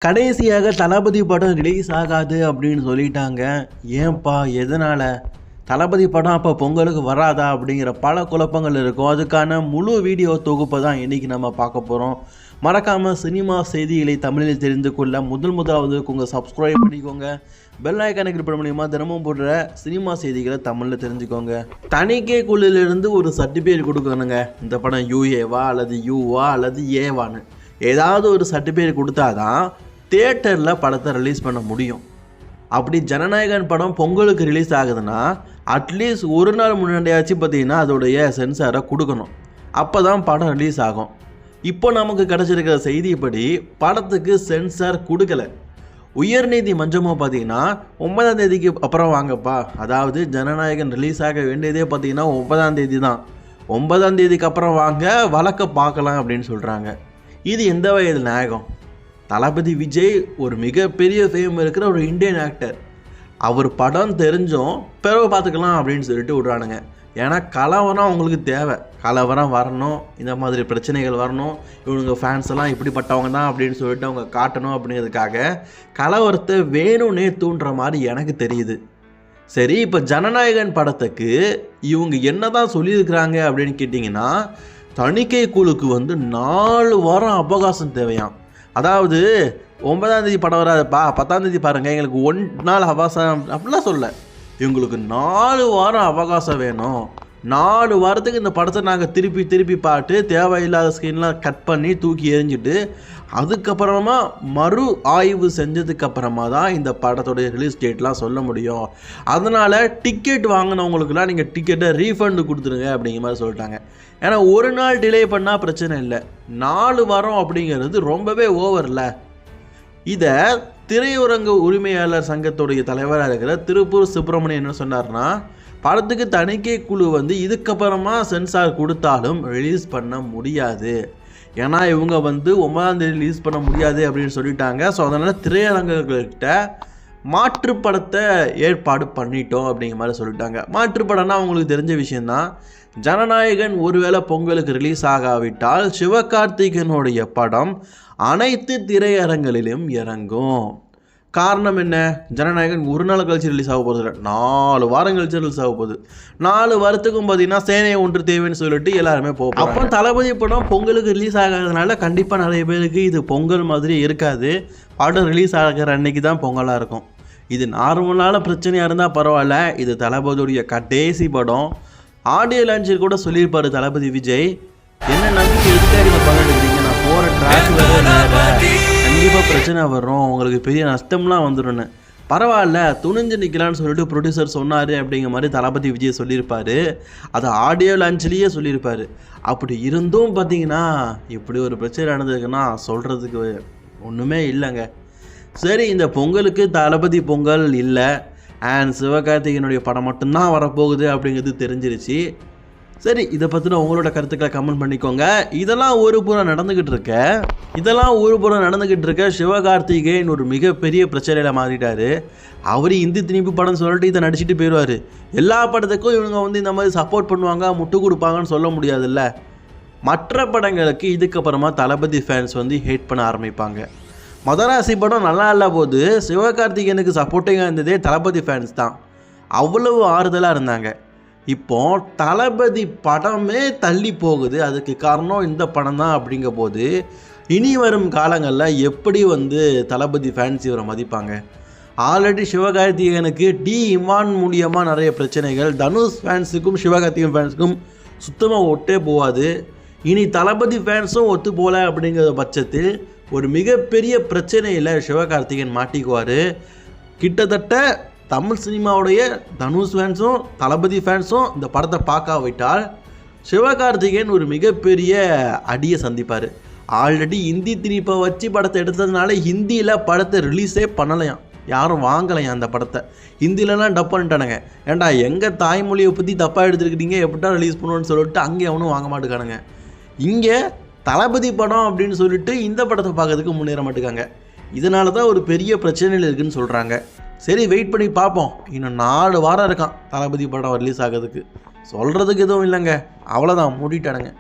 கடைசியாக தளபதி படம் ரிலீஸ் ஆகாது அப்படின்னு சொல்லிட்டாங்க. ஏன்பா, எதனால்? தளபதி படம் அப்போ பொங்கலுக்கு வராதா அப்படிங்கிற பல குழப்பங்கள் இருக்கும். அதுக்கான முழு வீடியோ தொகுப்பை தான் இன்றைக்கி நம்ம பார்க்க போகிறோம். மறக்காமல் சினிமா செய்திகளை தமிழில் தெரிந்து கொள்ள முதலாவது உங்கள் சப்ஸ்கிரைப் பண்ணிக்கோங்க. பெல் ஐக்கானை கிளிக் பண்ண மூலியமாக தினமும் போடுற சினிமா செய்திகளை தமிழில் தெரிஞ்சுக்கோங்க. தணிக்கை குழுவிலிருந்து ஒரு சர்டிஃபிகேட் கொடுக்கணுங்க. இந்த படம் யூஏவா அல்லது யூவா அல்லது ஏவான்னு ஏதாவது ஒரு சர்டிஃபிகேட் கொடுத்தா தான் தியேட்டரில் படத்தை ரிலீஸ் பண்ண முடியும். அப்படி ஜனநாயகன் படம் பொங்கலுக்கு ரிலீஸ் ஆகுதுன்னா அட்லீஸ்ட் ஒரு நாள் முன்னாடியாச்சு பார்த்தீங்கன்னா அதோடைய சென்சாரை கொடுக்கணும். அப்போ தான் படம் ரிலீஸ் ஆகும். இப்போ நமக்கு கிடச்சிருக்கிற செய்திப்படி படத்துக்கு சென்சார் கொடுக்கலை. உயர்நீதிமன்றமோ பார்த்தீங்கன்னா 9ஆம் தேதிக்கு அப்புறம் வாங்கப்பா, அதாவது ஜனநாயகன் ரிலீஸ் ஆக வேண்டியதே பார்த்தீங்கன்னா 9ஆம் தேதி தான், 9ஆம் தேதிக்கு அப்புறம் வாங்க, வழக்க பார்க்கலாம் அப்படின்னு சொல்கிறாங்க. இது எந்த வகையில் நியாயம்? தளபதி விஜய் ஒரு மிகப்பெரிய ஃபேம் இருக்கிற ஒரு இந்தியன் ஆக்டர். அவர் படம் தெரிஞ்சும் பிறகு பார்த்துக்கலாம் அப்படின்னு சொல்லிட்டு விட்றானுங்க. ஏன்னா கலவரம் அவங்களுக்கு தேவை, கலவரம் வரணும், இந்த மாதிரி பிரச்சனைகள் வரணும், இவங்க ஃபேன்ஸ் எல்லாம் இப்படிப்பட்டவங்க தான் அப்படின்னு சொல்லிட்டு அவங்க காட்டணும் அப்படிங்கிறதுக்காக கலவரத்தை வேணும்னே தூண்டுற மாதிரி எனக்கு தெரியுது. சரி, இப்போ ஜனநாயகன் படத்துக்கு இவங்க என்ன தான் சொல்லியிருக்கிறாங்க அப்படின்னு கேட்டிங்கன்னா, தணிக்கை குழுக்கு 4 வாரம் அவகாசம் தேவையாம். அதாவது 9ஆம் தேதி படம் வராதுப்பா, 10ஆம் தேதி பாருங்கள், எங்களுக்கு 1 நாள் அவகாசம் அப்படிலாம் சொல்ல, இவங்களுக்கு 4 வாரம் அவகாசம் வேணும். 4 வாரத்துக்கு இந்த படத்தை நாங்கள் திருப்பி பாட்டு தேவையில்லாத ஸ்கிரீன்லாம் கட் பண்ணி தூக்கி எறிஞ்சிட்டு அதுக்கப்புறமா மறு ஆய்வு செஞ்சதுக்கப்புறமா தான் இந்த படத்தோடைய ரிலீஸ் டேட்லாம் சொல்ல முடியும். அதனால் டிக்கெட் வாங்கினவங்களுக்குலாம் நீங்கள் டிக்கெட்டை ரீஃபண்டு கொடுத்துருங்க அப்படிங்கிற மாதிரி சொல்லிட்டாங்க. ஏன்னா ஒரு நாள் டிலே பண்ணால் பிரச்சனை இல்லை, 4 வாரம் அப்படிங்கிறது ரொம்பவே ஓவரில். இதை திரையுரங்கு உரிமையாளர் சங்கத்துடைய தலைவராக இருக்கிற திருப்பூர் சுப்பிரமணியன் என்ன சொன்னார்னா, படத்துக்கு தணிக்கை குழு இதுக்கப்புறமா சென்சார் கொடுத்தாலும் ரிலீஸ் பண்ண முடியாது. ஏன்னா இவங்க 9ஆம் தேதி ரிலீஸ் பண்ண முடியாது அப்படின்னு சொல்லிட்டாங்க. ஸோ அதனால் திரையரங்குகள்கிட்ட மாற்று படத்தை ஏற்பாடு பண்ணிட்டோம் அப்படிங்கிற மாதிரி சொல்லிட்டாங்க. மாற்று படம்னா அவங்களுக்கு தெரிஞ்ச விஷயந்தான். ஜனநாயகன் ஒருவேளை பொங்கலுக்கு ரிலீஸ் ஆகாவிட்டால் சிவகார்த்திகேயனுடைய படம் அனைத்து திரையரங்களிலும் இறங்கும். காரணம் என்ன? ஜனநாயகன் ஒரு நாள் கழிச்சு ரிலீஸ் ஆக போகுது, 4 வாரம் கழிச்சு ரிலீஸ் ஆக போகுது. 4 வாரத்துக்கும் பார்த்தீங்கன்னா சேனை ஒன்று தேவைன்னு சொல்லிட்டு எல்லாருமே போகும். அப்போ தளபதி படம் பொங்கலுக்கு ரிலீஸ் ஆகாததுனால கண்டிப்பாக நிறைய பேருக்கு இது பொங்கல் மாதிரி இருக்காது. படம் ரிலீஸ் ஆகிற அன்னைக்கு தான் பொங்கலாக இருக்கும். இது நார்மலான பிரச்சனையாக இருந்தால் பரவாயில்ல, இது தளபதியுடைய கடைசி படம். ஆடியோ லான்ச்சில் கூட சொல்லியிருப்பார் தளபதி விஜய், என்ன நம்பிக்கை எதுக்காக இந்த படம் எடுக்கிறீங்க, நான் போகிற ட்ராக் கண்டிப்பாக பிரச்சனை வரும், உங்களுக்கு பெரிய நஷ்டம்லாம் வந்துடும்னு. பரவாயில்ல, துணிஞ்சு நிற்கலான்னு சொல்லிட்டு ப்ரொடியூசர் சொன்னார் அப்படிங்கிற மாதிரி தளபதி விஜய் சொல்லியிருப்பார். அதை ஆடியோ லான்ச்லேயே சொல்லியிருப்பார். அப்படி இருந்தும் பார்த்தீங்கன்னா இப்படி ஒரு பிரச்சனை நடந்ததுக்குன்னா சொல்கிறதுக்கு ஒன்றுமே இல்லைங்க. சரி, இந்த பொங்கலுக்கு தளபதி பொங்கல் இல்லை அண்ட் சிவகார்த்திகேயனுடைய படம் மட்டும்தான் வரப்போகுது அப்படிங்கிறது தெரிஞ்சிருச்சு. சரி, இதை பற்றின உங்களோட கருத்துக்களை கமெண்ட் பண்ணிக்கோங்க. இதெல்லாம் ஒரு புறம் நடந்துக்கிட்டு இருக்க சிவகார்த்திகேயன் ஒரு மிகப்பெரிய பிரச்சனையில் மாறிட்டார். அவர் இந்தி திணிப்பு படம் சொல்லிட்டு இதை நடிச்சுட்டு போயிடுவார். எல்லா படத்துக்கும் இவங்க இந்த மாதிரி சப்போர்ட் பண்ணுவாங்க, முட்டு கொடுப்பாங்கன்னு சொல்ல முடியாதுல்ல. மற்ற படங்களுக்கு இதுக்கப்புறமா தளபதி ஃபேன்ஸ் ஹேட் பண்ண ஆரம்பிப்பாங்க. மதராசி படம் நல்லா இல்ல போது சிவகார்த்திகேயனுக்கு சப்போர்ட்டிங்காக இருந்ததே தளபதி ஃபேன்ஸ் தான், அவ்வளவு ஆறுதலாக இருந்தாங்க. இப்போ தளபதி படமே தள்ளி போகுது, அதுக்கு காரணம் இந்த படம் தான். அப்படிங்க போது இனி வரும் காலங்களில் எப்படி தளபதி ஃபேன்ஸ் இவரை மதிப்பாங்க? ஆல்ரெடி சிவகார்த்திகேயனுக்கு இமான் மூலியமாக நிறைய பிரச்சனைகள், தனுஷ் ஃபேன்ஸுக்கும் சிவகார்த்திகேயன் ஃபேன்ஸுக்கும் சுத்தமாக ஒட்டே போகாது. இனி தளபதி ஃபேன்ஸும் ஒத்து போகல அப்படிங்கிற பட்சத்தில் ஒரு மிகப்பெரிய பிரச்சனையில் சிவகார்த்திகேயன் மாட்டிக்குவார். கிட்டத்தட்ட தமிழ் சினிமாவுடைய தனுஷ் ஃபேன்ஸும் தளபதி ஃபேன்ஸும் இந்த படத்தை பார்க்காவிட்டால் சிவகார்த்திகேயன் ஒரு மிகப்பெரிய அடியை சந்திப்பார். ஆல்ரெடி ஹிந்தி திணிப்பை வச்சு படத்தை எடுத்ததுனால ஹிந்தியில் படத்தை ரிலீஸே பண்ணலையாம், யாரும் வாங்கலையாம். அந்த படத்தை ஹிந்திலலாம் டப் பண்ணிட்டானுங்க. ஏன்டா எங்கள் தாய்மொழியை பற்றி தப்பாக எடுத்துருக்கிறீங்க, எப்படிட்டா ரிலீஸ் பண்ணுவோன்னு சொல்லிட்டு அங்கே அவனும் வாங்க மாட்டேங்கானுங்க. இங்கே தளபதி படம் அப்படின்னு சொல்லிட்டு இந்த படத்தை பார்க்கறதுக்கு முன்னேற மாட்டேங்காங்க. இதனால தான் ஒரு பெரிய பிரச்சனையில் இருக்குதுன்னு சொல்கிறாங்க. சரி, வெயிட் பண்ணி பார்ப்போம். இன்னும் 4 வாரம் இருக்கான் தளபதி படம் ரிலீஸ் ஆகிறதுக்கு. சொல்கிறதுக்கு எதுவும் இல்லைங்க, அவ்வளோதான், மூடிட்டானுங்க.